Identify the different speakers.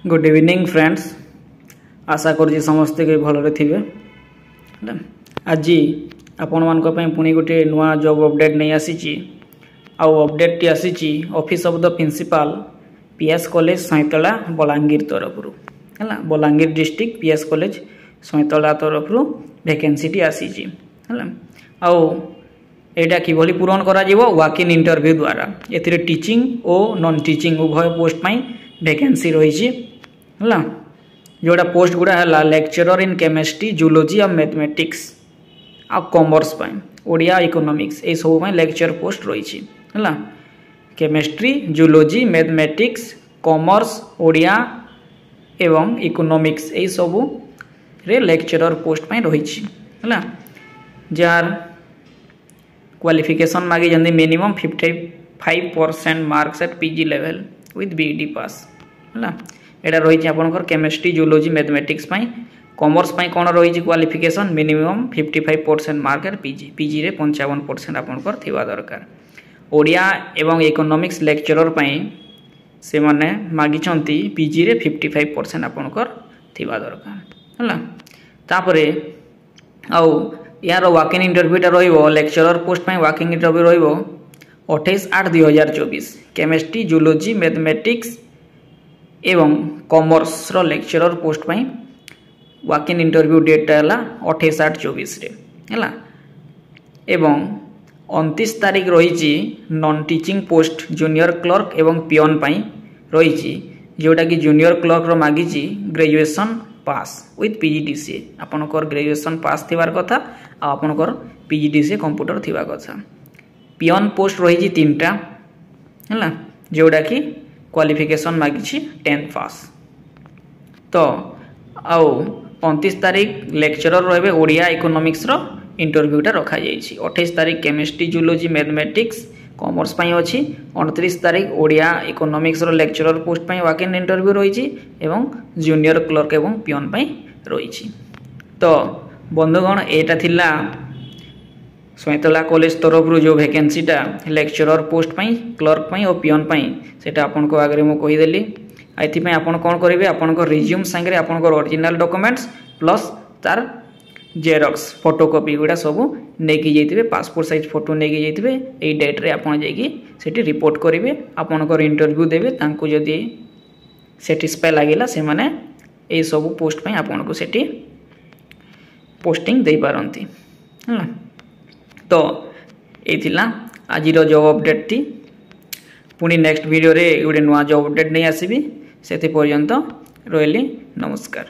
Speaker 1: Good evening friends. आशा कर समस्ते के भलरे थे। आज आपण मान पुणी गोटे नुआ जॉब अपडेट नहीं आसी। अपडेट टी आसी office of the principal PS college Saintala Balangir तरफ है। Balangir district PS college Saintala तरफ वैकेंसी टी आसी एटा किभली पूरण करा जीवो वॉक इन इंटरव्यू द्वारा। एथिरे टीचिंग और नॉन टीचिंग उभय पोस्ट पाई वैकेंसी रही है। जोड़ा पोस्ट गुड़ा है लेक्चरर इन केमिस्ट्री जूलॉजी और मैथमेटिक्स आ कॉमर्स पाई ओडिया इकोनॉमिक्स ए सब लेक्चर पोस्ट रही है। Chemistry zoology mathematics commerce Odia एवं इकोनॉमिक्स ए सब रे लेक्चरर पोस्ट पाई रही है। जार क्वालिफिकेशन मागी जंदी minimum 55% marks at PG level with BEd pass है। एटा रही आपनकर केमिस्ट्री जूलॉजी मैथमेटिक्स पाई। कॉमर्स पाई कोन रही qualification minimum 55% mark at PG PG रे 55% आपनकर थिबा दरकार। ओडिया एवं इकोनॉमिक्स लेक्चरर पाई से माने मागी चंती पीजी रे 55% आपनकर थिबा दरकार है। तापरे आउ यार वॉक इन इंटरव्यूटा रहिबो लेक्चरर पोस्ट पाई वॉक इन इंटरव्यू रहिबो 28/8/2024। केमिस्ट्री जूलॉजी मैथमेटिक्स एवं कॉमर्स रो लेक्चरर पोस्ट पाई वॉक इन इंटरव्यू डेट है 28/8/24 रे है। एवं 29 तारीख रही non teaching post junior clerk एवं पियन पाई रही जोटा कि जूनियर क्लर्क रो मागी ग्रेजुएशन पास विथ पीजीडीसीए। आपनकर ग्रेजुएशन पास थिबार कथा आपनकर पीजीडीसीए कंप्यूटर थिबा कथा। पियन पोस्ट रही 3टा है जोटा कि क्वालिफिकेशन मागी 10th पास। तो आउ 29 तारीख लेक्चरर रहे ओडिया इकोनॉमिक्स रो इंटरव्यूटा रखा जाइए। 28 तारीख केमिस्ट्री जूलॉजी मैथमेटिक्स कॉमर्स पाई अच्छी। 29 तारीख ओडिया इकोनॉमिक्स रो लेक्चरर पोस्ट पाई वॉक इन इंटरव्यू रही एवं जूनियर क्लर्क एवं पियन पाई रही। तो बंधुगण एटा थिला सैतला कॉलेज तरफ जो वैकेंसीटा लेक्चरर पोस्ट पाई क्लर्क पाई और पियन पाई सेटा आपन को आगे मुझे कहीदेली। एथि आपन कौन करेंगे आपन रिज्यूम सांगे आपन ओरिजिनल डॉक्यूमेंट्स प्लस तार जेरक्स फोटोकॉपी गुड़ा सब नहीं जाइए। पासपोर्ट साइज फोटो नहीं जाइए। यही डेट रे आपन जाइए रिपोर्ट करेंगे। आपनकर इंटरव्यू देवे तांको जदि सेटिस्फाई लगिला से माने ए सब पोस्ट पे आपन को सेठी पोस्टिंग दे पारंती है। तो ये आज जॉब अपडेट थी। पुणी नेक्स्ट वीडियो रे गोटे नुआ जॉब अपडेट नहीं आसबि। से पर्यंत रही नमस्कार।